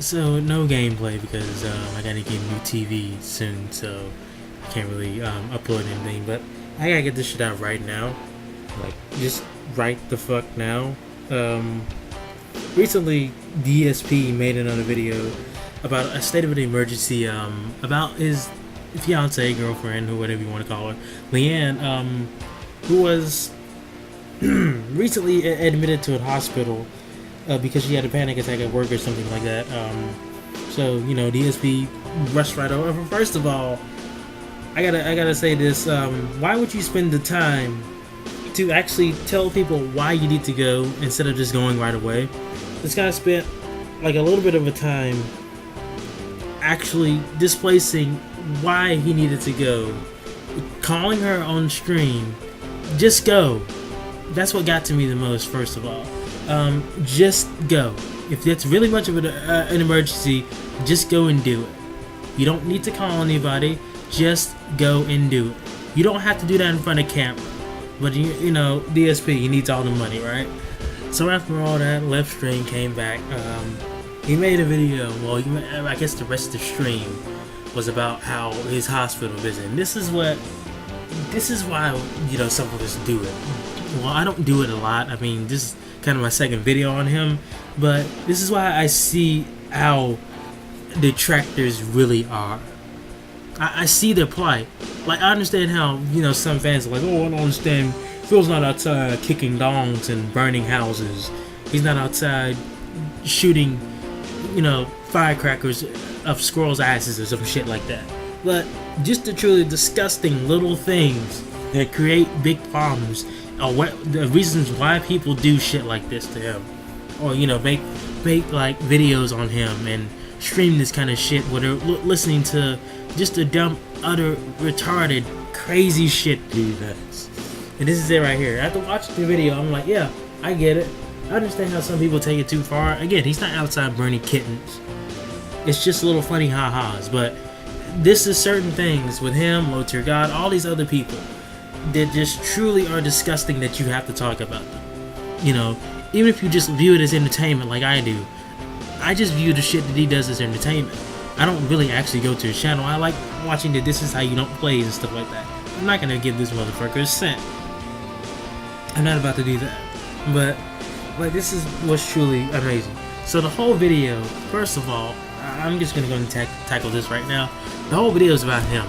So no gameplay because I gotta get a new TV soon, so I can't really upload anything. But I gotta get this shit out right now, like just right the fuck now. Recently, DSP made another video about a state of an emergency about his fiance, girlfriend, or whatever you want to call her, Leanne, who was recently admitted to a hospital because she had a panic attack at work or something like that. So DSP rushed right over. First of all, I gotta say this. Why would you spend the time to actually tell people why you need to go instead of just going right away? This guy spent like a little bit of a time actually displacing why he needed to go, calling her on screen. Just go. That's what got to me the most. First of all, just go. If it's really much of an emergency, just go and do it. You don't need to call anybody. Just go and do it. You don't have to do that in front of camera. But you know, DSP, he needs all the money, right? So after all that, Left Stream came back. He made a video. Well, I guess the rest of the stream was about how his hospital visit. And this is why some of us do it. Well, I don't do it a lot. I mean, this is kind of my second video on him, but this is why I see how detractors really are. I see their plight. Like, I understand how, some fans are like, oh, I don't understand. Phil's not outside kicking dongs and burning houses. He's not outside shooting, firecrackers up squirrels' asses or some shit like that. But just the truly disgusting little things that create big problems are the reasons why people do shit like this to him. Or, make like videos on him and stream this kind of shit where they're listening to just a dumb, utter, retarded, crazy shit he does. And this is it right here. After watching the video, I'm like, yeah, I get it. I understand how some people take it too far. Again, he's not outside burning kittens. It's just little funny ha-has. But this is certain things with him, Low Tier God, all these other people that just truly are disgusting that you have to talk about them. Even if you just view it as entertainment like I do, I just view the shit that he does as entertainment. I don't really actually go to his channel. I like watching the This Is How You Don't Play and stuff like that. I'm not gonna give this motherfucker a cent. I'm not about to do that. But like, this is what's truly amazing. So the whole video, first of all, I'm just gonna go and tackle this right now. The whole video is about him.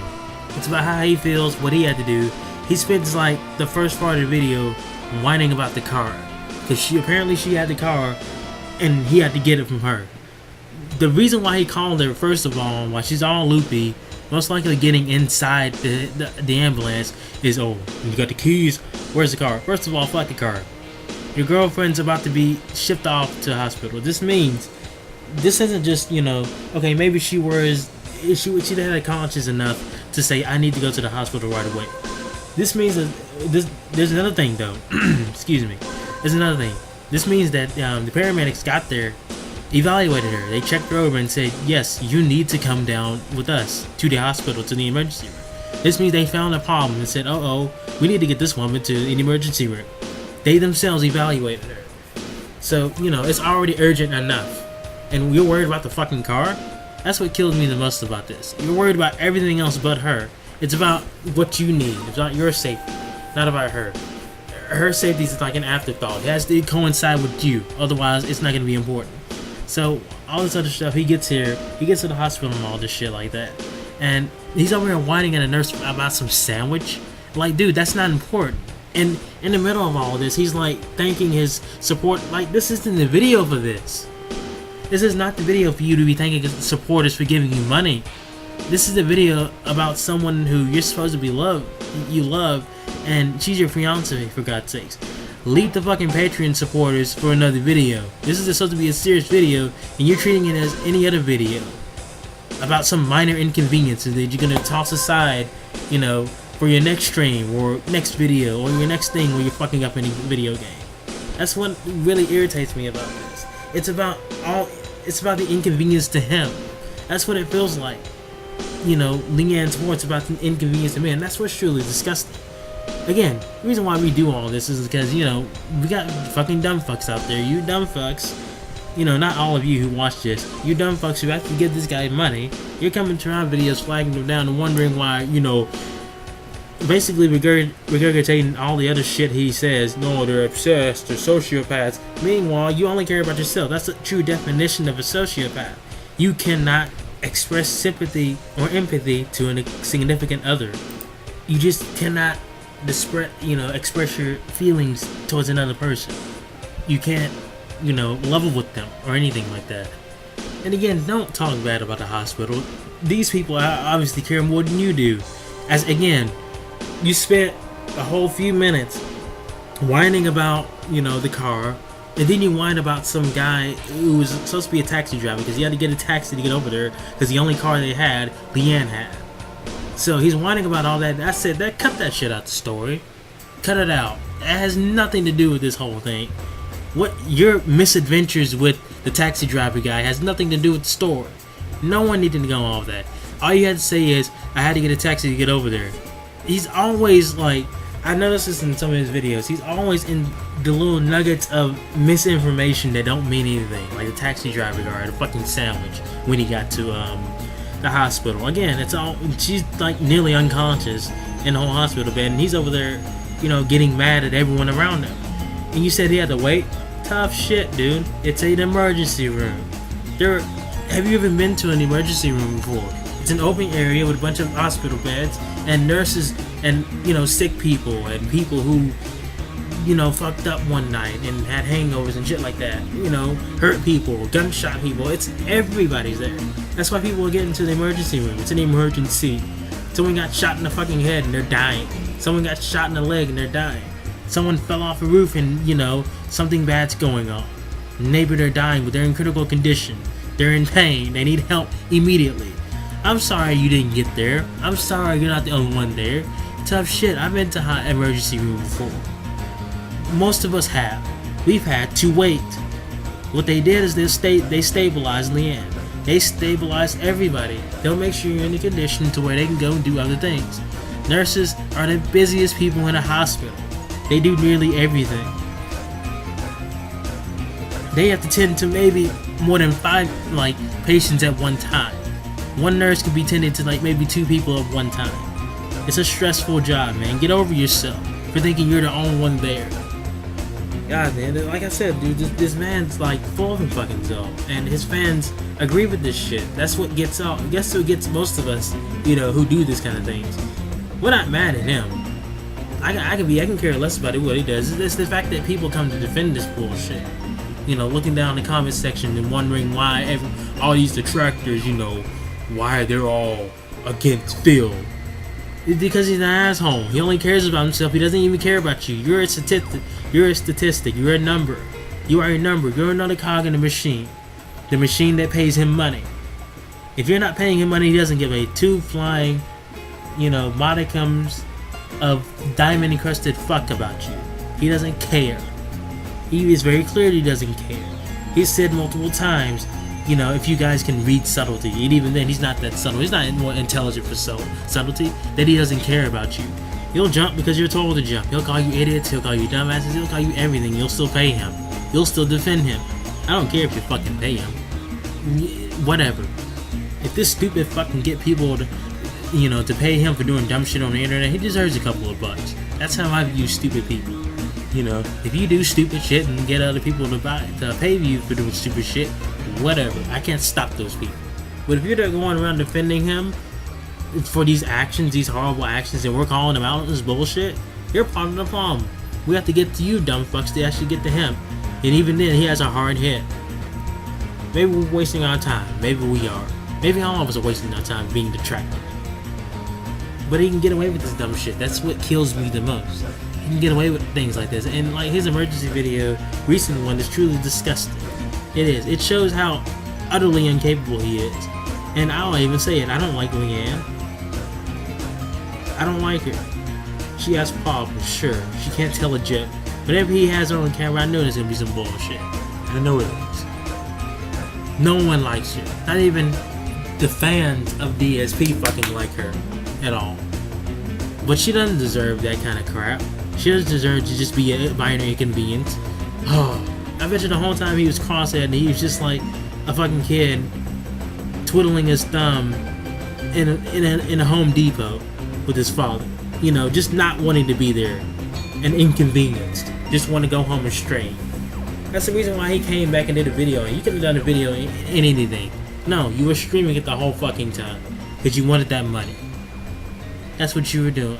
It's about how he feels, what he had to do. He spends like the first part of the video whining about the car, because she had the car and he had to get it from her. The reason why he called her, first of all, why she's all loopy, most likely getting inside the ambulance, is, oh, you got the keys, where's the car? First of all, fuck the car. Your girlfriend's about to be shipped off to the hospital. This means, this isn't just, okay, maybe she had a conscience enough to say, I need to go to the hospital right away. This means that, there's another thing though, excuse me, there's another thing. This means that the paramedics got there, evaluated her, they checked her over and said, yes, you need to come down with us to the hospital, to the emergency room. This means they found a problem and said, we need to get this woman to an emergency room. They themselves evaluated her. So, it's already urgent enough. And you're worried about the fucking car? That's what kills me the most about this. You're worried about everything else but her. It's about what you need. It's about your safety, not about her. Her safety is like an afterthought. It has to coincide with you. Otherwise, it's not going to be important. So, all this other stuff, he gets here, he gets to the hospital and all this shit like that. And he's over here whining at a nurse about some sandwich. Like, dude, that's not important. And in the middle of all this, he's like thanking his support. Like, this isn't the video for this. This is not the video for you to be thanking his supporters for giving you money. This is the video about someone who you're supposed to be you love, and she's your fiance, for God's sakes. Leave the fucking Patreon supporters for another video. This is supposed to be a serious video, and you're treating it as any other video about some minor inconveniences that you're gonna toss aside, for your next stream or next video or your next thing where you're fucking up any video game. That's what really irritates me about this. It's about the inconvenience to him. That's what it feels like. Leanne's Sports about the inconvenience to me, and that's what's truly disgusting. Again, the reason why we do all this is because, we got fucking dumb fucks out there. You dumb fucks not all of you who watch this, you dumb fucks who have to give this guy money, you're coming to our videos, flagging him down and wondering why, basically regurgitating all the other shit he says. No, they're obsessed, they're sociopaths. Meanwhile, you only care about yourself. That's the true definition of a sociopath. You cannot express sympathy or empathy to a significant other. You just cannot express your feelings towards another person. You can't, level with them or anything like that. And again, don't talk bad about the hospital. These people obviously care more than you do. As again, you spent a whole few minutes whining about, the car, and then you whine about some guy who was supposed to be a taxi driver because he had to get a taxi to get over there because the only car they had, Leanne had. So he's whining about all that. I said, cut that shit out the story. Cut it out. That has nothing to do with this whole thing. What your misadventures with the taxi driver guy has nothing to do with the story. No one needed to go all of that. All you had to say is, I had to get a taxi to get over there. He's always like, I noticed this in some of his videos, he's always in the little nuggets of misinformation that don't mean anything. Like the taxi driver guy, the fucking sandwich when he got to the hospital. Again, she's like nearly unconscious in the whole hospital bed, and he's over there, getting mad at everyone around him. And you said he had to wait? Tough shit, dude. It's an emergency room. Have you ever been to an emergency room before? It's an open area with a bunch of hospital beds and nurses and, sick people and people who, fucked up one night and had hangovers and shit like that. Hurt people, gunshot people. Everybody's there. That's why people are getting to the emergency room. It's an emergency. Someone got shot in the fucking head and they're dying. Someone got shot in the leg and they're dying. Someone fell off a roof and, something bad's going on. Maybe they're dying, but they're in critical condition. They're in pain. They need help immediately. I'm sorry you didn't get there. I'm sorry you're not the only one there. Tough shit. I've been to an emergency room before. Most of us have. We've had to wait. What they did is they stabilized Leanne. They stabilized everybody. They'll make sure you're in a condition to where they can go and do other things. Nurses are the busiest people in a hospital. They do nearly everything. They have to tend to maybe more than 5 patients at one time. One nurse could be tending to maybe 2 people at one time. It's a stressful job, man. Get over yourself for thinking you're the only one there. God, man, like I said, dude, this man's full of him fucking himself, and his fans agree with this shit. That's what gets out. I guess what gets most of us, who do this kind of things. We're not mad at him. I can care less about what he does. It's the fact that people come to defend this bullshit. Looking down the comment section and wondering why all these detractors, why they're all against Phil. It's because he's an asshole. He only cares about himself. He doesn't even care about you. You're a statistic. You're a statistic. You're a number. You are a number. You're another cog in the machine. The machine that pays him money. If you're not paying him money, he doesn't give a 2 flying, modicums of diamond encrusted fuck about you. He doesn't care. He is very clear that he doesn't care. He's said multiple times, if you guys can read subtlety, and even then he's not that subtle. He's not more intelligent for subtlety, that he doesn't care about you. He'll jump because you're told to jump. He'll call you idiots, he'll call you dumbasses, he'll call you everything. You'll still pay him. You'll still defend him. I don't care if you fucking pay him. Whatever. If this stupid fuck can get people to, to pay him for doing dumb shit on the internet, he deserves a couple of bucks. That's how I view stupid people. If you do stupid shit and get other people to pay you for doing stupid shit, whatever. I can't stop those people. But if you're going around defending him for these actions, these horrible actions, and we're calling him out on this bullshit, you're part of the problem. We have to get to you, dumb fucks, to actually get to him. And even then, he has a hard hit. Maybe we're wasting our time. Maybe we are. Maybe all of us are wasting our time being detracted. But he can get away with this dumb shit. That's what kills me the most. He can get away with things like this. And his emergency video, recent one, is truly disgusting. It is. It shows how utterly incapable he is. And I'll even say it. I don't like Leanne. I don't like her. She has problems, sure. She can't tell a joke. Whenever he has her on camera, I know there's gonna be some bullshit. I know it is. No one likes her. Not even the fans of DSP fucking like her at all. But she doesn't deserve that kind of crap. She doesn't deserve to just be a minor inconvenience. Oh, I bet you the whole time he was cross-eyed and he was just like a fucking kid twiddling his thumb in a Home Depot with his father. You know, just not wanting to be there and inconvenienced. Just want to go home and stray. That's the reason why he came back and did a video. You could have done a video in anything. No, you were streaming it the whole fucking time because you wanted that money. That's what you were doing.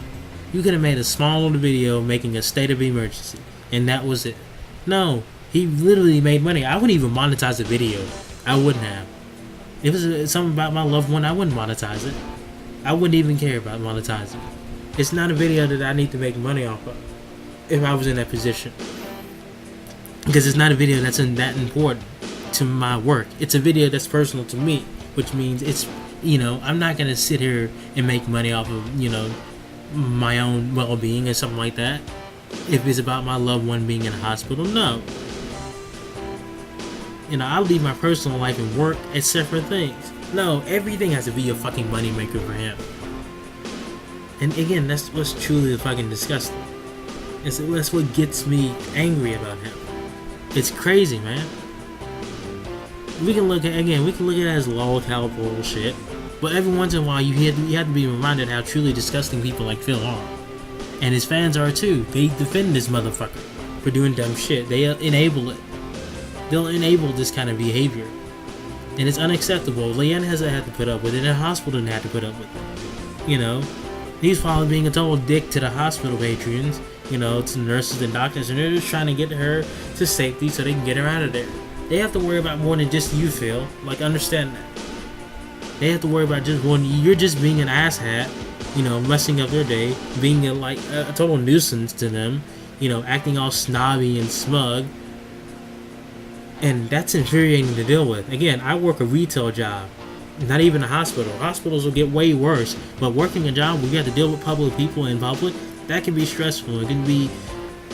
You could have made a small little video making a state of emergency, and that was it. No, he literally made money. I wouldn't even monetize the video. I wouldn't have. If it was something about my loved one, I wouldn't monetize it. I wouldn't even care about monetizing it. It's not a video that I need to make money off of if I was in that position. Because it's not a video that's that important to my work. It's a video that's personal to me, which means it's, you know, I'm not going to sit here and make money off of, you know, my own well-being or something like that. If it's about my loved one being in a hospital, no. You know, I leave my personal life and work as separate things. No, everything has to be a fucking moneymaker for him. And again, that's what's truly fucking disgusting. That's what gets me angry about him. It's crazy, man. We can look at it as low caliber bullshit, but every once in a while you have to be reminded how truly disgusting people like Phil are, and his fans are too. They defend this motherfucker for doing dumb shit. They enable it. They'll enable this kind of behavior, and it's unacceptable. Leanne hasn't had to put up with it, and the hospital didn't have to put up with it. You know, he's probably being a total dick to the hospital patrons. You know, to the nurses and doctors, and they're just trying to get her to safety so they can get her out of there. They have to worry about more than just you, Phil. Like, understand that. They have to worry about just one. You're just being an asshat, you know, messing up their day, being a total nuisance to them, you know, acting all snobby and smug. And that's infuriating to deal with. Again, I work a retail job, not even a hospital. Hospitals will get way worse, but working a job where you have to deal with public people in public, that can be stressful. It can be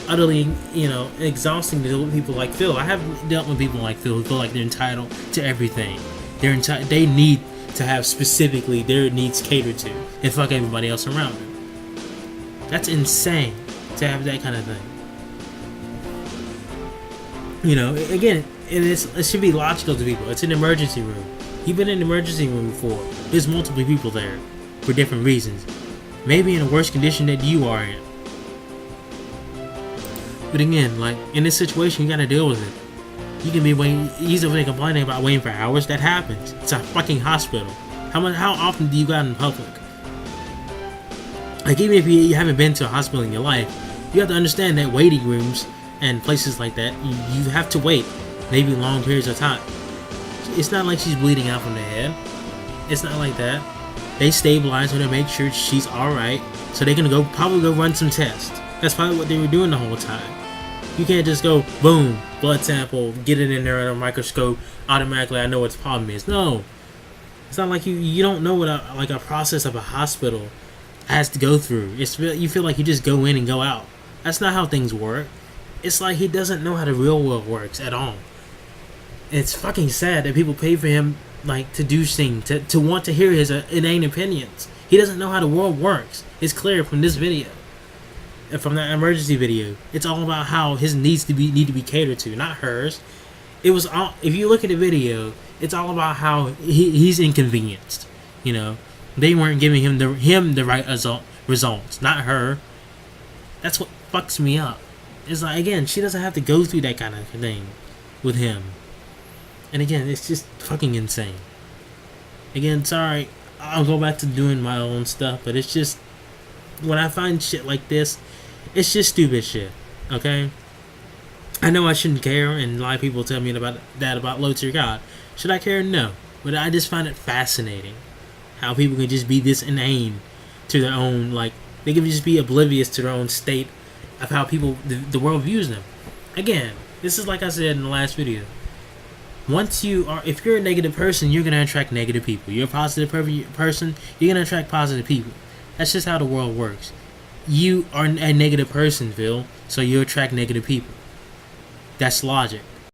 utterly, you know, exhausting to deal with people like Phil. I have dealt with people like Phil who feel like they're entitled to everything. They need to have specifically their needs catered to, and fuck everybody else around them. That's insane to have that kind of thing. You know, again, it should be logical to people. It's an emergency room. You've been in an emergency room before. There's multiple people there for different reasons. Maybe in a worse condition that you are in. But again, like, in this situation, you gotta deal with it. You can be waiting, he's over there complaining about waiting for hours. That happens. It's a fucking hospital. How often do you go out in public? Like, even if you haven't been to a hospital in your life, you have to understand that waiting rooms and places like that, you have to wait. Maybe long periods of time. It's not like she's bleeding out from the head. It's not like that. They stabilize her to make sure she's alright, so they can probably go run some tests. That's probably what they were doing the whole time. You can't just go, boom, blood sample, get it in there under a microscope, automatically I know what the problem is. No. It's not like you don't know what a process of a hospital has to go through. You feel like you just go in and go out. That's not how things work. It's like he doesn't know how the real world works at all. It's fucking sad that people pay for him, like, to do things, to want to hear his inane opinions. He doesn't know how the world works. It's clear from this video, and from that emergency video. It's all about how his needs need to be catered to, not hers. It was all. If you look at the video, it's all about how he's inconvenienced. You know, they weren't giving him the right results, not her. That's what fucks me up. It's like, again, she doesn't have to go through that kind of thing with him. And again, it's just fucking insane. Again, sorry, I'll go back to doing my own stuff, but it's just, when I find shit like this, it's just stupid shit, okay? I know I shouldn't care, and a lot of people tell me about low tier God. Should I care? No. But I just find it fascinating how people can just be this inane to their own, like, they can just be oblivious to their own state of how the world views them. Again, this is like I said in the last video. If you're a negative person, you're gonna attract negative people. You're a positive person, you're gonna attract positive people. That's just how the world works. You are a negative person, Phil, so you attract negative people. That's logic.